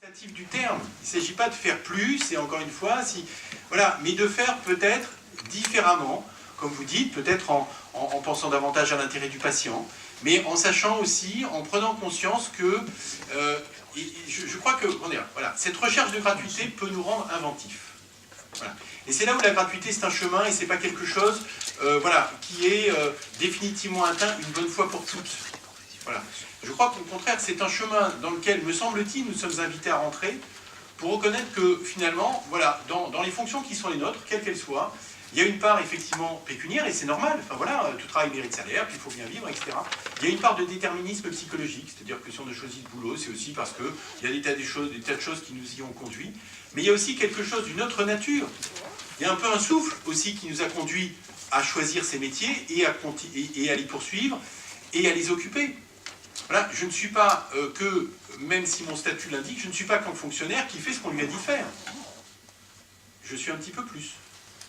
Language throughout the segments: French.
Du terme. Il ne s'agit pas de faire plus, et encore une fois, voilà, mais de faire peut-être différemment, comme vous dites, peut-être en pensant davantage à l'intérêt du patient, mais en sachant aussi, en prenant conscience que, je crois que, voilà, cette recherche de gratuité peut nous rendre inventifs. Voilà. Et c'est là où la gratuité c'est un chemin et c'est pas quelque chose voilà, qui est définitivement atteint une bonne fois pour toutes. Voilà. Je crois qu'au contraire, c'est un chemin dans lequel, me semble-t-il, nous sommes invités à rentrer pour reconnaître que, finalement, voilà, dans les fonctions qui sont les nôtres, quelles qu'elles soient, il y a une part, effectivement, pécuniaire, et c'est normal, enfin voilà, tout travail mérite salaire, puis il faut bien vivre, etc. Il y a une part de déterminisme psychologique, c'est-à-dire que si on a choisi le boulot, c'est aussi parce qu'il y a des tas de choses qui nous y ont conduit, mais il y a aussi quelque chose d'une autre nature. Il y a un peu un souffle, aussi, qui nous a conduit à choisir ces métiers et à les poursuivre et à les occuper. Voilà, je ne suis pas que, même si mon statut l'indique, je ne suis pas qu'un fonctionnaire qui fait ce qu'on lui a dit de faire. Je suis un petit peu plus.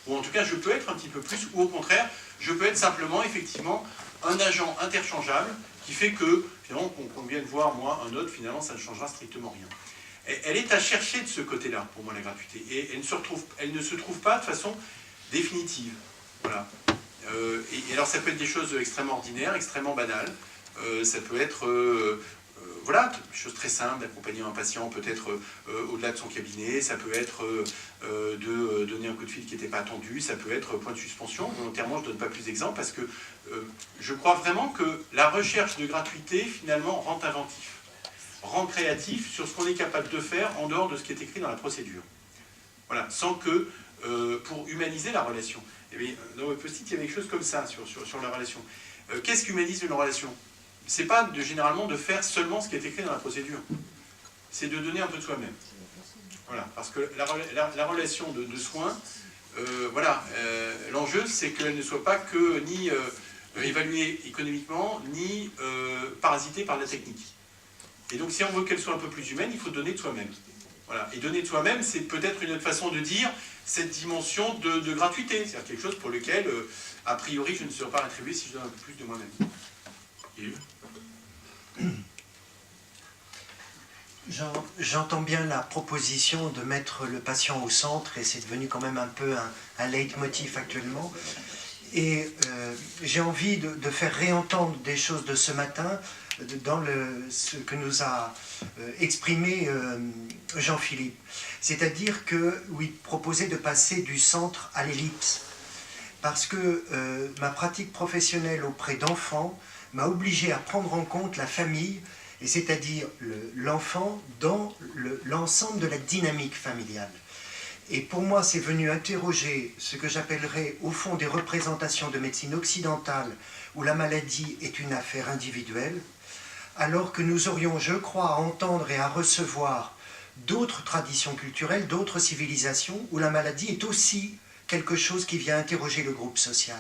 Ou en tout cas, je peux être un petit peu plus, ou au contraire, je peux être simplement, effectivement, un agent interchangeable qui fait que, finalement, qu'on vienne voir, moi, un autre, finalement, ça ne changera strictement rien. Elle est à chercher de ce côté-là, pour moi, la gratuité. Et elle ne se trouve pas de façon définitive. Voilà. Et alors, ça peut être des choses extrêmement ordinaires, extrêmement banales. Ça peut être voilà, des choses très simples, d'accompagner un patient peut-être au-delà de son cabinet, ça peut être de donner un coup de fil qui n'était pas attendu, ça peut être point de suspension. Volontairement, je ne donne pas plus d'exemples parce que je crois vraiment que la recherche de gratuité, finalement, rend inventif, rend créatif sur ce qu'on est capable de faire en dehors de ce qui est écrit dans la procédure. Voilà, sans que, pour humaniser la relation. Et bien, dans votre post-it, il y avait quelque chose comme ça sur la relation. Qu'est-ce qui humanise une relation ? C'est pas généralement de faire seulement ce qui est écrit dans la procédure. C'est de donner un peu de soi-même. Voilà, parce que la relation de soins, voilà, l'enjeu c'est qu'elle ne soit pas que ni évaluée économiquement, ni parasitée par la technique. Et donc si on veut qu'elle soit un peu plus humaine, il faut donner de soi-même. Voilà. Et donner de soi-même, c'est peut-être une autre façon de dire cette dimension de gratuité, c'est-à-dire quelque chose pour lequel, a priori, je ne serai pas rétribué si je donne un peu plus de moi-même. J'entends bien la proposition de mettre le patient au centre, et c'est devenu quand même un peu un leitmotiv actuellement. Et j'ai envie de faire réentendre des choses de ce matin dans ce que nous a exprimé Jean-Philippe. C'est-à-dire que, oui, proposer de passer du centre à l'ellipse. Parce que ma pratique professionnelle auprès d'enfants m'a obligé à prendre en compte la famille, et c'est-à-dire l'enfant dans l'ensemble de la dynamique familiale. Et pour moi, c'est venu interroger ce que j'appellerais au fond des représentations de médecine occidentale où la maladie est une affaire individuelle, alors que nous aurions, je crois, à entendre et à recevoir d'autres traditions culturelles, d'autres civilisations où la maladie est aussi quelque chose qui vient interroger le groupe social.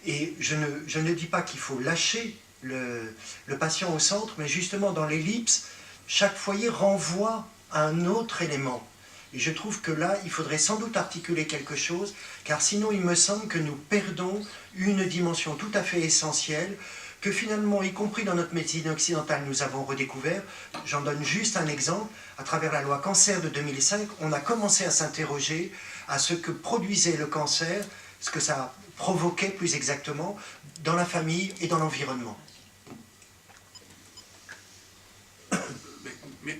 Et je ne dis pas qu'il faut lâcher le patient au centre, mais justement dans l'ellipse, chaque foyer renvoie à un autre élément. Et je trouve que là, il faudrait sans doute articuler quelque chose, car sinon il me semble que nous perdons une dimension tout à fait essentielle, que finalement, y compris dans notre médecine occidentale, nous avons redécouvert. J'en donne juste un exemple. À travers la loi cancer de 2005, on a commencé à s'interroger à ce que produisait le cancer, ce que ça provoquait plus exactement dans la famille et dans l'environnement.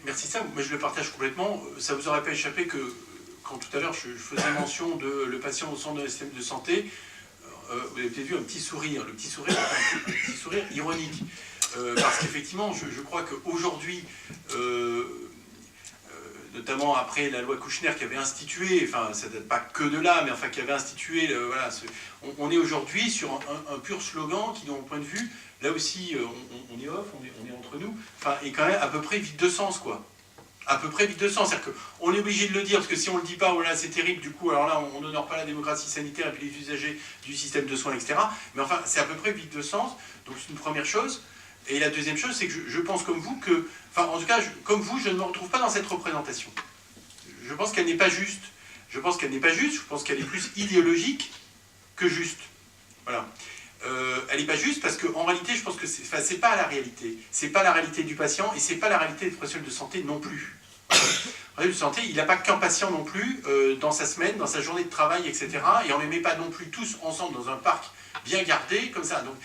Merci ça, mais je le partage complètement. Ça vous aurait pas échappé que, quand tout à l'heure je faisais mention de le patient au centre d'un système de santé, vous avez peut-être vu un petit sourire, le petit sourire, un petit sourire ironique. Parce qu'effectivement, je crois qu'aujourd'hui, notamment après la loi Kouchner qui avait institué, enfin ça ne date pas que de là, mais enfin qui avait institué, voilà, on est aujourd'hui sur un pur slogan qui, de mon point de vue, là aussi, on est off, on est entre nous, enfin, est quand même à peu près vide de sens, quoi. À peu près vide de sens, c'est-à-dire qu'on est obligé de le dire, parce que si on ne le dit pas, voilà, c'est terrible, du coup, alors là, on n'honore pas la démocratie sanitaire et puis les usagers du système de soins, etc. Mais enfin, c'est à peu près vide de sens, donc c'est une première chose. Et la deuxième chose, c'est que je pense comme vous que, enfin, en tout cas, comme vous, je ne me retrouve pas dans cette représentation. Je pense qu'elle n'est pas juste. Je pense qu'elle n'est pas juste, je pense qu'elle est plus idéologique que juste. Voilà. Elle n'est pas juste parce qu'en réalité, je pense que c'est pas la réalité. C'est pas la réalité du patient et c'est pas la réalité des professionnels de santé non plus. de santé, il n'a pas qu'un patient non plus dans sa semaine, dans sa journée de travail, etc. Et on ne les met pas non plus tous ensemble dans un parc bien gardé, comme ça. Donc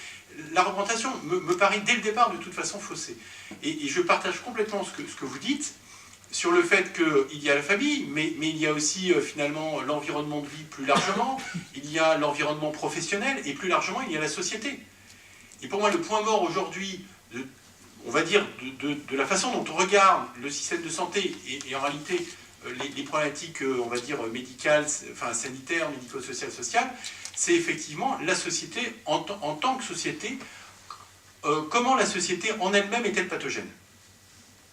la représentation me paraît dès le départ de toute façon faussée. Et je partage complètement ce que vous dites sur le fait qu'il y a la famille, mais il y a aussi finalement l'environnement de vie plus largement, il y a l'environnement professionnel, et plus largement il y a la société. Et pour moi le point mort aujourd'hui, on va dire, de la façon dont on regarde le système de santé et en réalité les problématiques, on va dire, médicales, enfin sanitaires, médico-sociales, sociales, c'est effectivement la société en tant que société, comment la société en elle-même est-elle pathogène.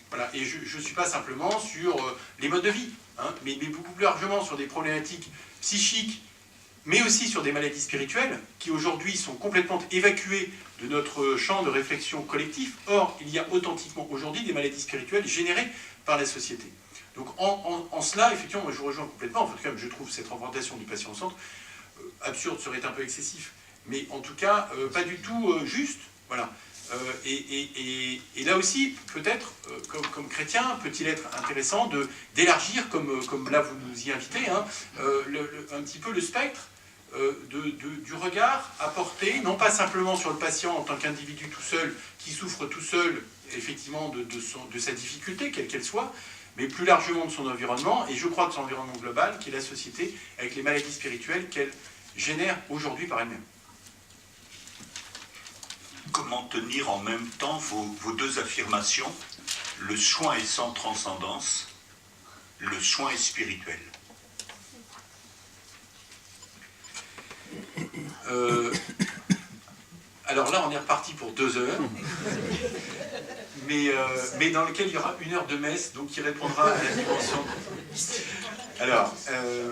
Voilà. Et je ne suis pas simplement sur les modes de vie, hein, mais beaucoup plus largement sur des problématiques psychiques, mais aussi sur des maladies spirituelles, qui aujourd'hui sont complètement évacuées de notre champ de réflexion collectif. Or, il y a authentiquement aujourd'hui des maladies spirituelles générées par la société. Donc en cela, effectivement, moi, je vous rejoins complètement. En tout cas, je trouve cette représentation du patient au centre absurde, serait un peu excessif, mais en tout cas, pas du tout juste. Voilà. Et là aussi, peut-être, comme chrétien, peut-il être intéressant d'élargir, comme là vous nous y invitez, hein, un petit peu le spectre du regard à porter, non pas simplement sur le patient en tant qu'individu tout seul, qui souffre tout seul, effectivement, de sa difficulté, quelle qu'elle soit, mais plus largement de son environnement, et je crois de son environnement global, qui est la société, avec les maladies spirituelles qu'elle génère aujourd'hui par elle-même. Comment tenir en même temps vos deux affirmations? Le soin est sans transcendance, le soin est spirituel. Alors là, on est reparti pour 2 heures, mais dans lequel il y aura 1 heure de messe, donc qui répondra à la dimension. Alors,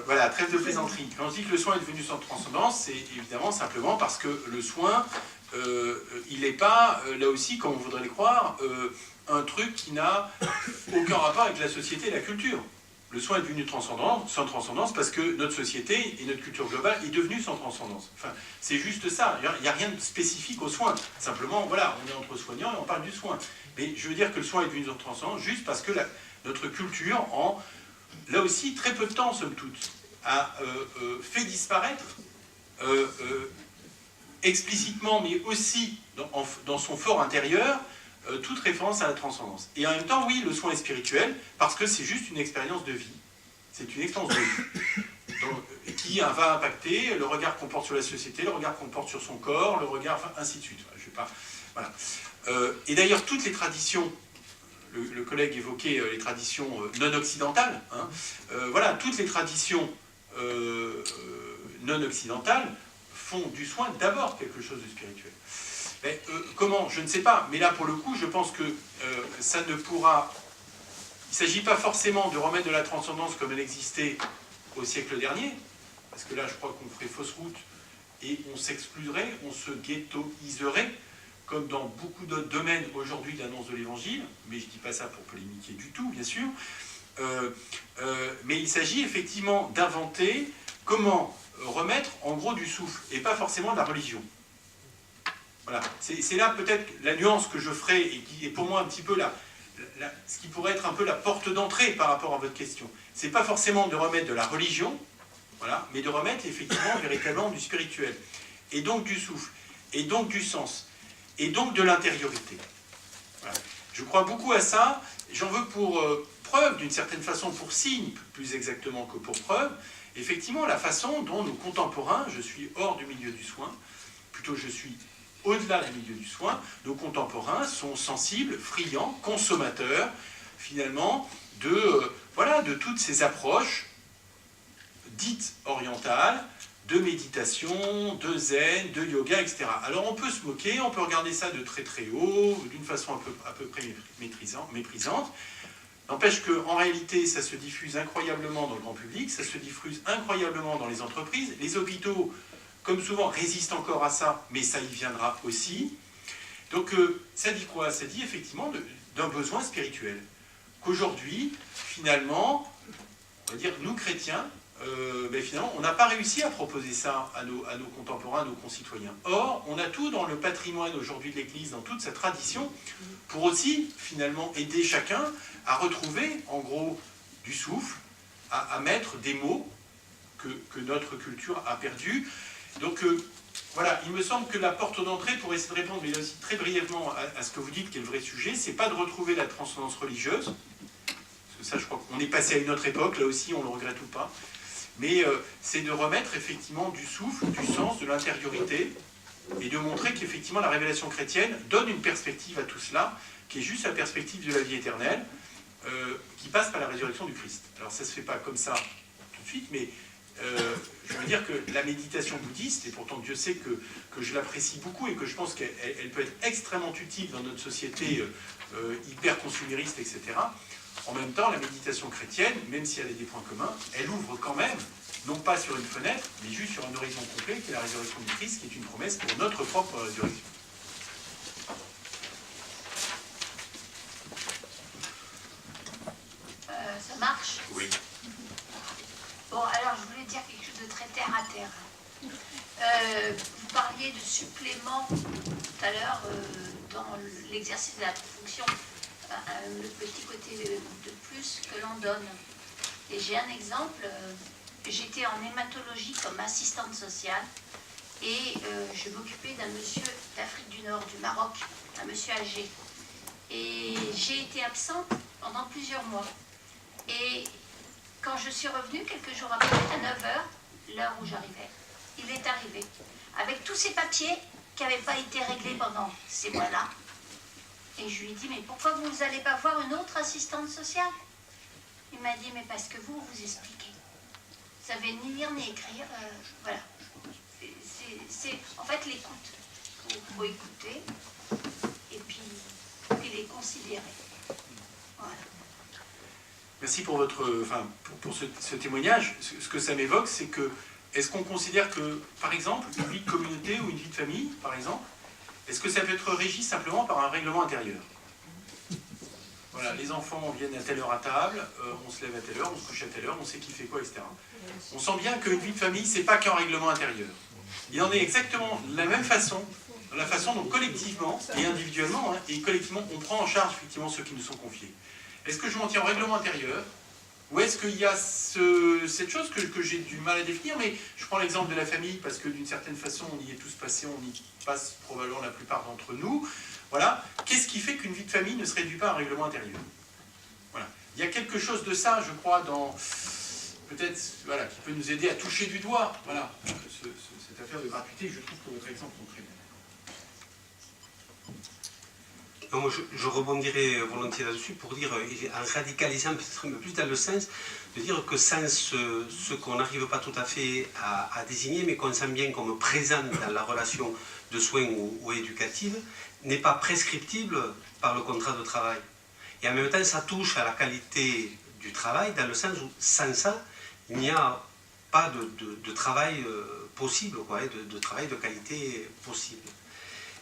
voilà, trêve de plaisanterie. Quand je dis que le soin est devenu sans transcendance, c'est évidemment simplement parce que le soin, il n'est pas, là aussi, comme on voudrait le croire, un truc qui n'a aucun rapport avec la société et la culture. Le soin est devenu sans transcendance parce que notre société et notre culture globale est devenue sans transcendance. Enfin, c'est juste ça. Il n'y a rien de spécifique au soin. Simplement, voilà, on est entre soignants et on parle du soin. Mais je veux dire que le soin est devenu sans transcendance juste parce que notre culture, en, là aussi, très peu de temps, somme toute, a fait disparaître explicitement, mais aussi dans son fort intérieur, toute référence à la transcendance. Et en même temps, oui, le soin est spirituel, parce que c'est juste une expérience de vie. C'est une expérience de vie. Donc, qui va impacter le regard qu'on porte sur la société, le regard qu'on porte sur son corps, le regard, enfin, ainsi de suite. Enfin, je vais pas, voilà. Et d'ailleurs, toutes les traditions, le collègue évoquait les traditions non occidentales, hein, voilà, toutes les traditions non occidentales font du soin d'abord quelque chose de spirituel. Mais, comment? Je ne sais pas, mais là pour le coup je pense que ça ne pourra... Il ne s'agit pas forcément de remettre de la transcendance comme elle existait au siècle dernier, parce que là je crois qu'on ferait fausse route et on s'excluderait, on se ghettoiserait, comme dans beaucoup d'autres domaines aujourd'hui de l'annonce de l'évangile, mais je ne dis pas ça pour polémiquer du tout, bien sûr, mais il s'agit effectivement d'inventer comment remettre en gros du souffle, et pas forcément de la religion. Voilà. C'est là peut-être la nuance que je ferai, et qui est pour moi un petit peu ce qui pourrait être un peu la porte d'entrée par rapport à votre question. C'est pas forcément de remettre de la religion, voilà, mais de remettre effectivement véritablement du spirituel, et donc du souffle, et donc du sens, et donc de l'intériorité. Voilà. Je crois beaucoup à ça, j'en veux pour preuve, d'une certaine façon pour signe, plus exactement que pour preuve, effectivement la façon dont nos contemporains, je suis hors du milieu du soin, plutôt je suis au-delà du milieu du soin, nos contemporains sont sensibles, friands, consommateurs, finalement, de toutes ces approches dites orientales, de méditation, de zen, de yoga, etc. Alors on peut se moquer, on peut regarder ça de très très haut, d'une façon à peu près méprisante. N'empêche qu'en réalité, ça se diffuse incroyablement dans le grand public, ça se diffuse incroyablement dans les entreprises, les hôpitaux, comme souvent, résiste encore à ça, mais ça y viendra aussi. Donc, ça dit quoi? Ça dit effectivement d'un besoin spirituel. Qu'aujourd'hui, finalement, on va dire, nous chrétiens, mais finalement, on n'a pas réussi à proposer ça à nos contemporains, à nos concitoyens. Or, on a tout dans le patrimoine aujourd'hui de l'Église, dans toute sa tradition, pour aussi, finalement, aider chacun à retrouver, en gros, du souffle, à mettre des mots que notre culture a perdus. Donc, voilà, il me semble que la porte d'entrée, pour essayer de répondre, mais aussi très brièvement à ce que vous dites, qui est le vrai sujet, c'est pas de retrouver la transcendance religieuse, parce que ça, je crois qu'on est passé à une autre époque, là aussi, on le regrette ou pas, mais c'est de remettre effectivement du souffle, du sens, de l'intériorité, et de montrer qu'effectivement la révélation chrétienne donne une perspective à tout cela, qui est juste la perspective de la vie éternelle, qui passe par la résurrection du Christ. Alors ça ne se fait pas comme ça tout de suite, mais je veux dire que la méditation bouddhiste, et pourtant Dieu sait que je l'apprécie beaucoup et que je pense qu'elle peut être extrêmement utile dans notre société hyper consumériste, etc., en même temps, la méditation chrétienne, même si elle a des points communs, elle ouvre quand même, non pas sur une fenêtre, mais juste sur un horizon complet, qui est la résurrection du Christ, qui est une promesse pour notre propre résurrection. Ça marche? Oui. Bon, alors je voulais dire quelque chose de très terre à terre. Vous parliez de supplément tout à l'heure dans l'exercice de la fonction, le petit côté de plus que l'on donne. Et j'ai un exemple, j'étais en hématologie comme assistante sociale et je m'occupais d'un monsieur d'Afrique du Nord, du Maroc, un monsieur âgé. Et j'ai été absente pendant plusieurs mois. Et quand je suis revenue, quelques jours après, à 9h, l'heure où j'arrivais, il est arrivé, avec tous ces papiers qui n'avaient pas été réglés pendant ces mois-là. Et je lui ai dit, mais pourquoi vous n'allez pas voir une autre assistante sociale? Il m'a dit, mais parce que vous expliquez. Vous savez ni lire ni écrire, voilà. C'est en fait l'écoute. Il faut écouter et puis les considérer. Voilà. Merci pour pour ce témoignage. Ce que ça m'évoque, c'est que, est-ce qu'on considère que, par exemple, une vie de communauté ou une vie de famille, par exemple, est-ce que ça peut être régi simplement par un règlement intérieur? Voilà, les enfants viennent à telle heure à table, on se lève à telle heure, on se couche à telle heure, on sait qui fait quoi, etc. On sent bien qu'une vie de famille, c'est pas qu'un règlement intérieur. Il en est exactement de la même façon, de la façon dont collectivement et individuellement, et collectivement, on prend en charge effectivement ceux qui nous sont confiés. Est-ce que je m'en tiens au règlement intérieur, ou est-ce qu'il y a cette chose que j'ai du mal à définir, mais je prends l'exemple de la famille, parce que d'une certaine façon, on y est tous passés, on y passe probablement la plupart d'entre nous. Voilà. Qu'est-ce qui fait qu'une vie de famille ne se réduit pas à un règlement intérieur? Voilà. Il y a quelque chose de ça, je crois, dans peut-être, voilà, qui peut nous aider à toucher du doigt, voilà, cette affaire de gratuité. Je trouve que votre exemple est très bien. Non, je rebondirai volontiers là-dessus pour dire, en radicalisant peut-être un peu plus dans le sens de dire que sans ce qu'on n'arrive pas tout à fait à désigner, mais qu'on sent bien comme présent dans la relation de soins ou éducative, n'est pas prescriptible par le contrat de travail. Et en même temps, ça touche à la qualité du travail, dans le sens où sans ça, il n'y a pas de travail possible, quoi, de travail de qualité possible.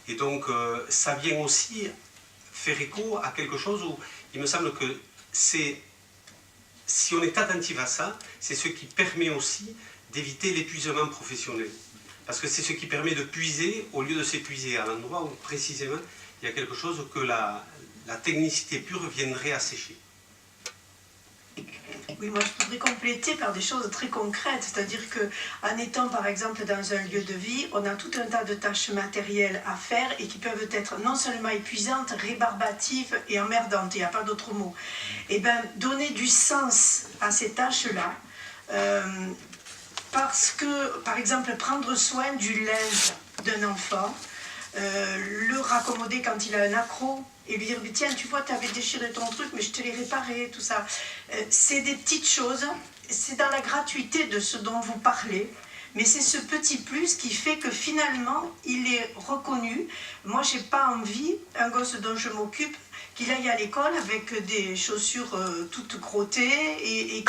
Et donc, ça vient aussi faire écho à quelque chose où il me semble que c'est, si on est attentif à ça, c'est ce qui permet aussi d'éviter l'épuisement professionnel. Parce que c'est ce qui permet de puiser au lieu de s'épuiser à l'endroit où précisément il y a quelque chose que la technicité pure viendrait assécher. Oui, moi je voudrais compléter par des choses très concrètes, c'est-à-dire qu'en étant par exemple dans un lieu de vie, on a tout un tas de tâches matérielles à faire et qui peuvent être non seulement épuisantes, rébarbatives et emmerdantes, il n'y a pas d'autre mot. Et bien, donner du sens à ces tâches-là, parce que, par exemple, prendre soin du linge d'un enfant, le raccommoder quand il a un accroc, et lui dire, tiens, tu vois, tu avais déchiré ton truc, mais je te l'ai réparé, tout ça. C'est des petites choses, c'est dans la gratuité de ce dont vous parlez, mais c'est ce petit plus qui fait que finalement, il est reconnu. Moi, j'ai pas envie, un gosse dont je m'occupe, qu'il aille à l'école avec des chaussures toutes crottées et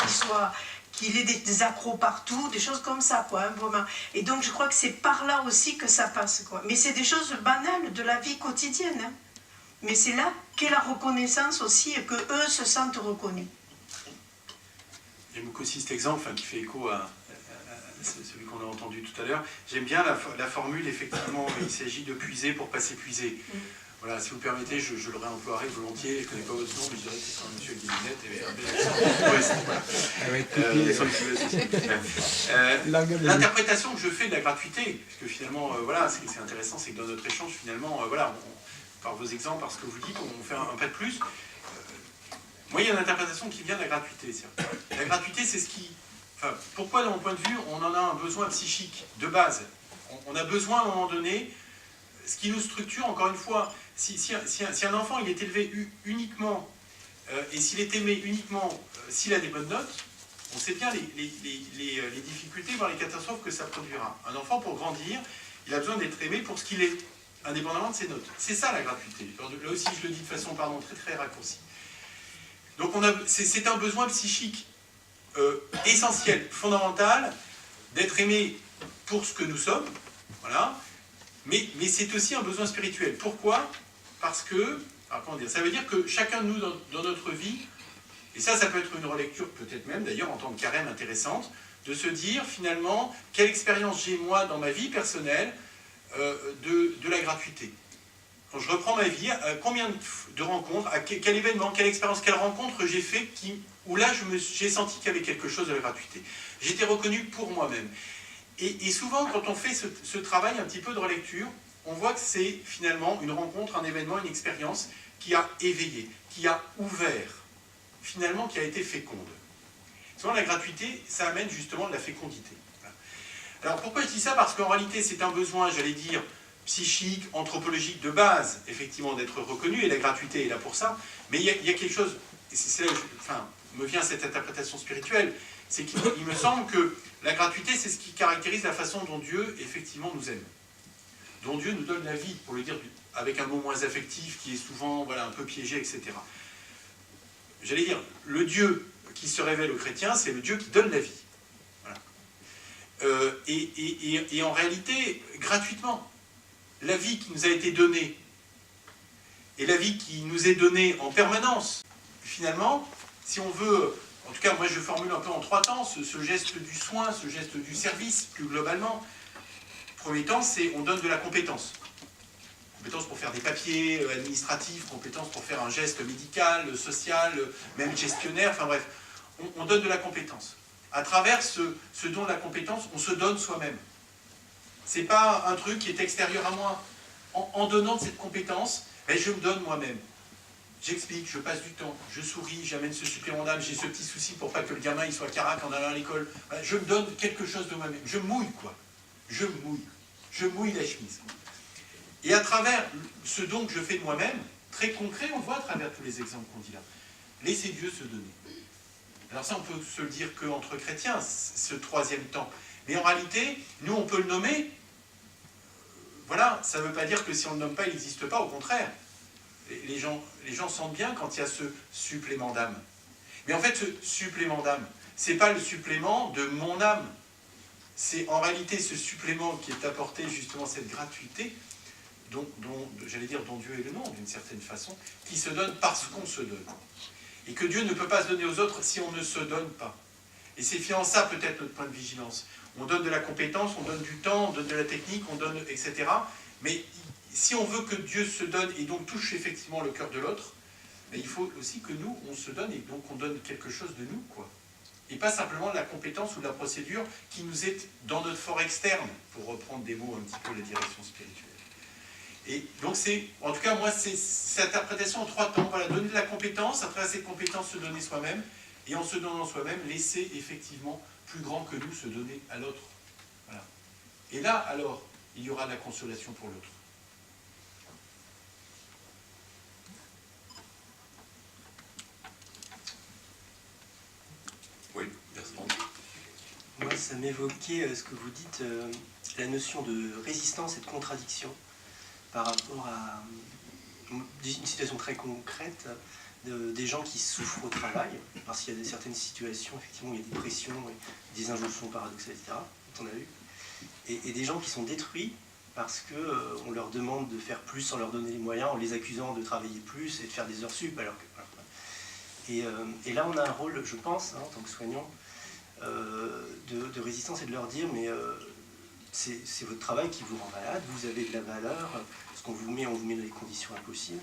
qu'il ait des accros partout, des choses comme ça, quoi, hein, vraiment. Et donc, je crois que c'est par là aussi que ça passe, quoi. Mais c'est des choses banales de la vie quotidienne, hein. Mais c'est là qu'est la reconnaissance aussi et qu'eux se sentent reconnus. j'aime beaucoup aussi cet exemple qui fait écho à celui qu'on a entendu tout à l'heure. J'aime bien la formule, effectivement, il s'agit de puiser pour pas s'épuiser. Voilà, si vous permettez, je le réemploierai volontiers. Je ne connais pas votre nom, mais je dirais que c'est un monsieur avec des lunettes. L'interprétation que je fais de la gratuité, puisque finalement, voilà, ce qui est intéressant, c'est que dans notre échange, finalement, voilà, par vos exemples, par ce que vous dites, on fait un pas de plus. Moi, il y a une interprétation qui vient de la gratuité. La gratuité, c'est ce qui... Enfin, pourquoi, de mon point de vue, on en a un besoin psychique de base. On a besoin, à un moment donné, ce qui nous structure, encore une fois, si un enfant il est élevé uniquement, et s'il est aimé uniquement s'il a des bonnes notes, on sait bien les difficultés, voire les catastrophes que ça produira. Un enfant, pour grandir, il a besoin d'être aimé pour ce qu'il est, indépendamment de ses notes. C'est ça la gratuité. Là aussi, je le dis de façon, très très raccourcie. Donc c'est un besoin psychique essentiel, fondamental, d'être aimé pour ce que nous sommes, voilà. Mais c'est aussi un besoin spirituel. Pourquoi? Parce que, alors comment dire, ça veut dire que chacun de nous dans notre vie, et ça peut être une relecture peut-être même d'ailleurs en tant que carême intéressante, de se dire finalement quelle expérience j'ai moi dans ma vie personnelle de la gratuité. Quand je reprends ma vie, combien de rencontres, quel événement, quelle expérience, quelle rencontre j'ai fait où là j'ai senti qu'il y avait quelque chose de la gratuité. J'étais reconnu pour moi-même. Et souvent, quand on fait ce travail un petit peu de relecture, on voit que c'est finalement une rencontre, un événement, une expérience qui a éveillé, qui a ouvert, finalement qui a été féconde. Souvent, la gratuité, ça amène justement de la fécondité. Voilà. Alors pourquoi je dis ça? Parce qu'en réalité, c'est un besoin, j'allais dire, psychique, anthropologique de base, effectivement, d'être reconnu, et la gratuité est là pour ça. Mais il y a quelque chose, et c'est là où me vient cette interprétation spirituelle, c'est qu'il me semble que la gratuité, c'est ce qui caractérise la façon dont Dieu, effectivement, nous aime. Dont Dieu nous donne la vie, pour le dire avec un mot moins affectif, qui est souvent un peu piégé, etc. J'allais dire, le Dieu qui se révèle aux chrétiens, c'est le Dieu qui donne la vie. Voilà. Et en réalité, gratuitement, la vie qui nous a été donnée, et la vie qui nous est donnée en permanence, finalement, si on veut... En tout cas, moi je formule un peu en 3 temps, ce geste du soin, ce geste du service, plus globalement. Premier temps, c'est on donne de la compétence. Compétence pour faire des papiers administratifs, compétence pour faire un geste médical, social, même gestionnaire, enfin bref. On donne de la compétence. À travers ce don de la compétence, on se donne soi-même. C'est pas un truc qui est extérieur à moi. En donnant de cette compétence, je me donne moi-même. J'explique, je passe du temps, je souris, j'amène ce supplément d'âme, j'ai ce petit souci pour pas que le gamin il soit carac en allant à l'école. Je me donne quelque chose de moi-même. Je mouille, quoi. Je mouille. Je mouille la chemise. Et à travers ce don que je fais de moi-même, très concret, on voit à travers tous les exemples qu'on dit là, laissez Dieu se donner. Alors ça, on peut se le dire qu'entre chrétiens, ce 3e temps. Mais en réalité, nous, on peut le nommer. Voilà, ça ne veut pas dire que si on ne le nomme pas, il n'existe pas, au contraire. Les gens sentent bien quand il y a ce supplément d'âme. Mais en fait, ce supplément d'âme, ce n'est pas le supplément de mon âme. C'est en réalité ce supplément qui est apporté, justement, cette gratuité, dont j'allais dire, dont Dieu est le nom, d'une certaine façon, qui se donne parce qu'on se donne. Et que Dieu ne peut pas se donner aux autres si on ne se donne pas. Et c'est finalement ça, peut-être, notre point de vigilance. On donne de la compétence, on donne du temps, on donne de la technique, on donne, etc. Mais si on veut que Dieu se donne et donc touche effectivement le cœur de l'autre, il faut aussi que nous, on se donne et donc on donne quelque chose de nous, quoi. Et pas simplement de la compétence ou de la procédure qui nous est dans notre fort externe, pour reprendre des mots un petit peu la direction spirituelle. Et donc c'est, en tout cas moi, c'est cette interprétation en 3 temps. Voilà, donner de la compétence, à travers cette compétence se donner soi-même, et en se donnant soi-même, laisser effectivement plus grand que nous se donner à l'autre. Voilà. Et là, alors, il y aura de la consolation pour l'autre. Oui, merci. Moi, ça m'évoquait ce que vous dites, la notion de résistance et de contradiction par rapport à une situation très concrète des gens qui souffrent au travail, parce qu'il y a certaines situations, effectivement, où il y a des pressions, des injonctions paradoxales, etc., dont on a vu, et des gens qui sont détruits parce qu'on leur demande de faire plus sans leur donner les moyens, en les accusant de travailler plus et de faire des heures sup, alors que... Et là, on a un rôle, je pense, en tant que soignant, de résistance et de leur dire mais c'est votre travail qui vous rend malade, vous avez de la valeur, parce qu'on on vous met dans des conditions impossibles,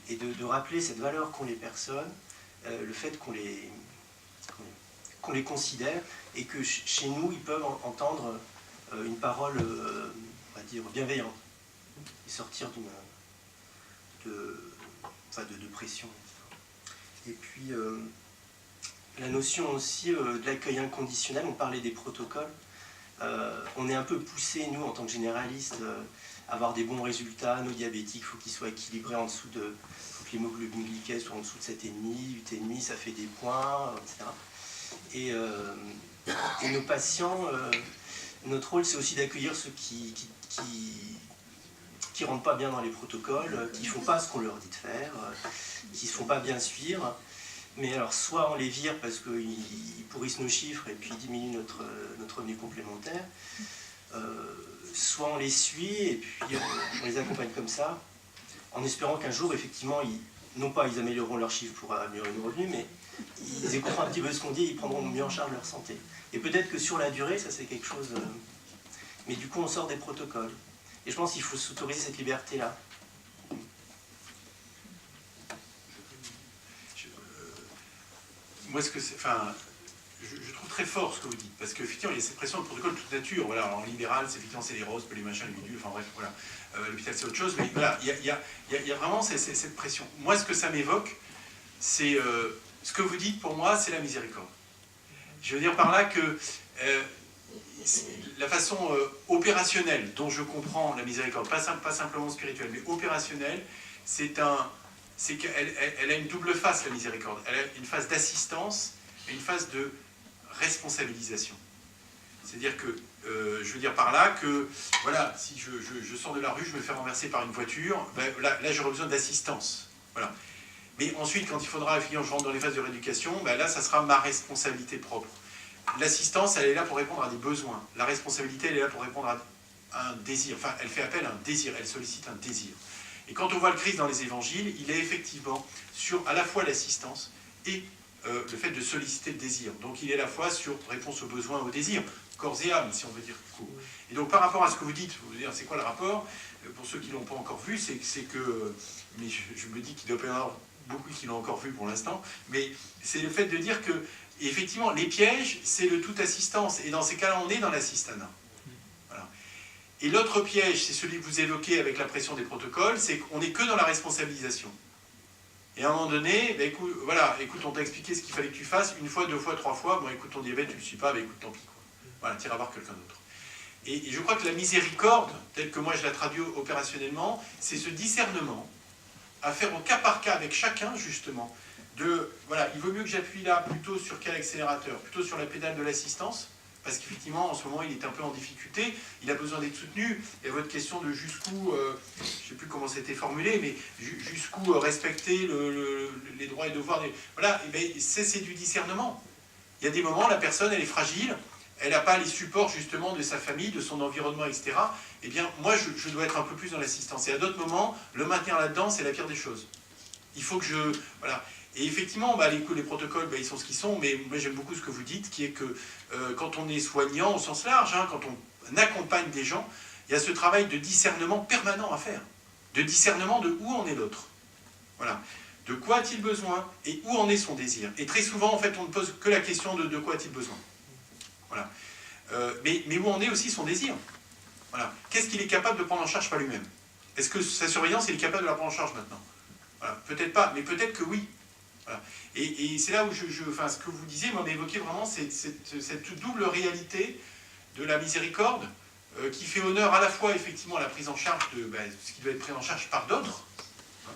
et de rappeler cette valeur qu'ont les personnes, le fait qu'on les considère, et que chez nous, ils peuvent entendre une parole, on va dire, bienveillante, et sortir de pression. Et puis, la notion aussi de l'accueil inconditionnel, on parlait des protocoles, on est un peu poussé, nous, en tant que généralistes, à avoir des bons résultats. Nos diabétiques, il faut qu'ils soient équilibrés en dessous de... faut que l'hémoglobine glycée soit en dessous de 7,5, 8,5, ça fait des points, etc. Et nos patients, notre rôle, c'est aussi d'accueillir ceux qui rentrent pas bien dans les protocoles, qui font pas ce qu'on leur dit de faire, qui se font pas bien suivre. Mais alors, soit on les vire parce qu'ils pourrissent nos chiffres et puis diminuent notre revenu complémentaire, soit on les suit et puis on les accompagne comme ça, en espérant qu'un jour, effectivement, non pas ils amélioreront leurs chiffres pour améliorer nos revenus, mais ils écouteront un petit peu ce qu'on dit et ils prendront mieux en charge leur santé. Et peut-être que sur la durée, ça c'est quelque chose... mais du coup, on sort des protocoles. Et je pense qu'il faut s'autoriser cette liberté-là. Moi, je trouve très fort ce que vous dites, parce qu'effectivement, il y a cette pression de protocole de toute nature. Voilà, alors, en libéral, c'est les roses, les machins, les bidules, enfin bref, voilà. L'hôpital, c'est autre chose, mais voilà, il y a vraiment cette pression. Moi, ce que ça m'évoque, c'est ce que vous dites, pour moi, c'est la miséricorde. Je veux dire par là que la façon opérationnelle dont je comprends la miséricorde, pas simplement spirituelle, mais opérationnelle, c'est qu'elle a une double face, la miséricorde. Elle a une phase d'assistance et une phase de responsabilisation. C'est-à-dire que, je veux dire par là que, voilà, si je sors de la rue, je me fais renverser par une voiture, ben, là j'aurai besoin d'assistance. Voilà. Mais ensuite, quand il faudra, effectivement, je rentre dans les phases de rééducation, ben là, ça sera ma responsabilité propre. L'assistance, elle est là pour répondre à des besoins. La responsabilité, elle est là pour répondre à un désir. Enfin, elle fait appel à un désir, elle sollicite un désir. Et quand on voit le Christ dans les évangiles, il est effectivement sur à la fois l'assistance et le fait de solliciter le désir. Donc il est à la fois sur réponse aux besoins, aux désirs, corps et âme, si on veut dire court. Et donc par rapport à ce que vous dites, vous dire c'est quoi le rapport? Pour ceux qui ne l'ont pas encore vu, c'est que, mais je me dis qu'il doit y en avoir beaucoup qui l'ont encore vu pour l'instant, mais c'est le fait de dire que, effectivement, les pièges, c'est le tout assistance. Et dans ces cas-là, on est dans l'assistanat. Voilà. Et l'autre piège, c'est celui que vous évoquez avec la pression des protocoles, c'est qu'on n'est que dans la responsabilisation. Et à un moment donné, ben écoute, voilà, écoute, on t'a expliqué ce qu'il fallait que tu fasses, une fois, deux fois, trois fois, bon écoute, ton diabète, tu ne le suis pas, ben écoute, tant pis. Quoi. Voilà, t'iras voir quelqu'un d'autre. Et je crois que la miséricorde, telle que moi je la traduis opérationnellement, c'est ce discernement à faire au cas par cas avec chacun, justement, voilà, il vaut mieux que j'appuie là plutôt sur quel accélérateur, plutôt sur la pédale de l'assistance, parce qu'effectivement, en ce moment, il est un peu en difficulté, il a besoin d'être soutenu, et votre question de jusqu'où, je ne sais plus comment c'était formulé, mais jusqu'où respecter les droits et devoirs, voilà, et bien, c'est du discernement. Il y a des moments, la personne, elle est fragile, elle n'a pas les supports, justement, de sa famille, de son environnement, etc. Eh bien, moi, je dois être un peu plus dans l'assistance. Et à d'autres moments, le maintenir là-dedans, c'est la pire des choses. Il faut que voilà. Et effectivement, bah, les protocoles, bah, ils sont ce qu'ils sont, mais moi j'aime beaucoup ce que vous dites, qui est que quand on est soignant au sens large, hein, quand on accompagne des gens, il y a ce travail de discernement permanent à faire. De discernement de où en est l'autre. Voilà. De quoi a-t-il besoin et où en est son désir. Et très souvent, en fait, on ne pose que la question de quoi a-t-il besoin. Voilà. Mais où en est aussi son désir. Voilà. Qu'est-ce qu'il est capable de prendre en charge par lui-même? Est-ce que sa surveillance, il est capable de la prendre en charge maintenant? Voilà. Peut-être pas, mais peut-être que oui. Voilà. Et c'est là où enfin, ce que vous disiez, moi, m'évoquait vraiment cette double réalité de la miséricorde qui fait honneur à la fois, effectivement, à la prise en charge de ce qui doit être pris en charge par d'autres, hein,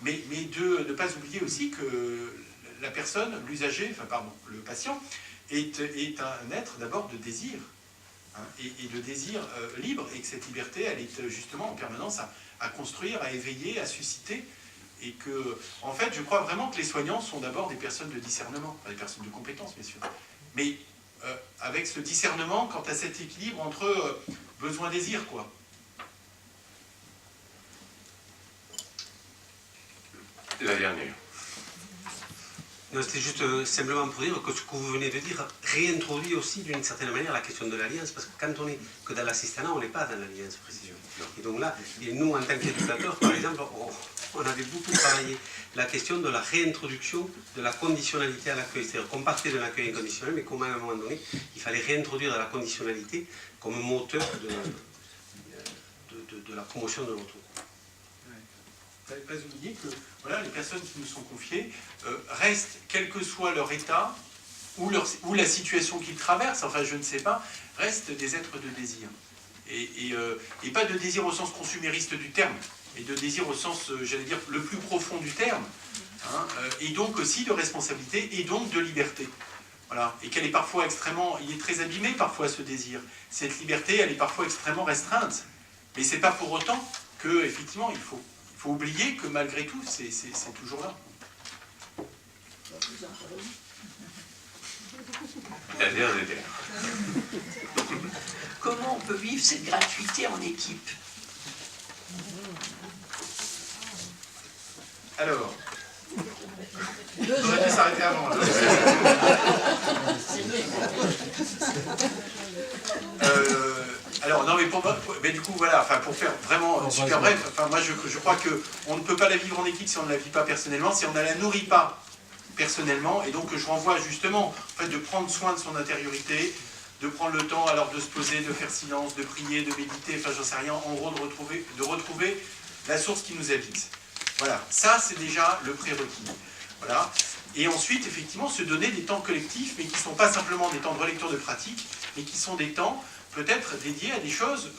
mais de ne pas oublier aussi que la personne, l'usager, enfin, pardon, le patient, est un être d'abord de désir, hein, et de désir libre, et que cette liberté, elle est justement en permanence à construire, à éveiller, à susciter, et que, en fait, je crois vraiment que les soignants sont d'abord des personnes de discernement, enfin, des personnes de compétence, bien sûr, mais avec ce discernement quant à cet équilibre entre besoin-désir, quoi. La dernière. Non, c'était juste simplement pour dire que ce que vous venez de dire réintroduit aussi d'une certaine manière la question de l'alliance, parce que quand on est que dans l'assistanat, on n'est pas dans l'alliance précision. Et donc là, et nous en tant qu'éducateurs, par exemple, on avait beaucoup travaillé la question de la réintroduction de la conditionnalité à l'accueil. C'est-à-dire qu'on partait de l'accueil inconditionnel, mais comment à un moment donné, il fallait réintroduire la conditionnalité comme moteur de la promotion de notre groupe. Il ne fallait pas oublier que voilà, les personnes qui nous sont confiées restent, quel que soit leur état ou la situation qu'ils traversent, enfin je ne sais pas, restent des êtres de désir. Et pas de désir au sens consumériste du terme, mais de désir au sens, j'allais dire, le plus profond du terme, hein, et donc aussi de responsabilité et donc de liberté. Voilà. Et qu'elle est parfois extrêmement, il est très abîmé parfois ce désir. Cette liberté, elle est parfois extrêmement restreinte. Mais c'est pas pour autant que, effectivement, il faut oublier que malgré tout, c'est toujours là. Comment on peut vivre cette gratuité en équipe? Alors, on aurait pu s'arrêter avant. Alors, non, mais du coup, voilà, enfin, pour faire vraiment super bref, enfin, moi, je crois qu'on ne peut pas la vivre en équipe si on ne la vit pas personnellement, si on ne la nourrit pas personnellement, et donc je renvoie justement, en fait, de prendre soin de son intériorité, de prendre le temps, alors de se poser, de faire silence, de prier, de méditer, enfin, j'en sais rien, en gros, de retrouver la source qui nous habite. Voilà, ça, c'est déjà le prérequis. Voilà. Et ensuite, effectivement, se donner des temps collectifs, mais qui ne sont pas simplement des temps de relecture de pratique, mais qui sont des temps peut-être dédiés à des choses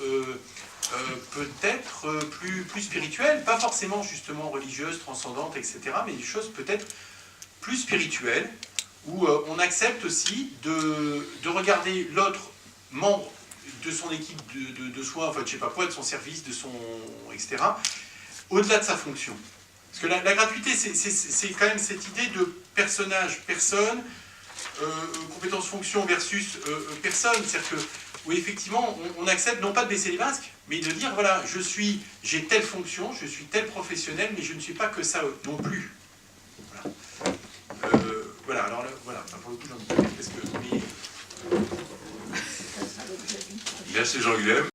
peut-être plus spirituelles, pas forcément justement religieuses, transcendantes, etc., mais des choses peut-être plus spirituelles, où on accepte aussi de regarder l'autre membre de son équipe de soins, enfin je sais pas quoi, de son service, de son... etc., au-delà de sa fonction. Parce que la gratuité, c'est quand même cette idée de personnage, personne, compétence, fonction versus personne. C'est-à-dire que, où effectivement, on accepte non pas de baisser les masques, mais de dire, voilà, j'ai telle fonction, je suis tel professionnel, mais je ne suis pas que ça non plus. Voilà. Voilà, alors là, voilà, enfin, pour le coup, j'en dis pas parce que... Mais... Merci Jean-Guilhem.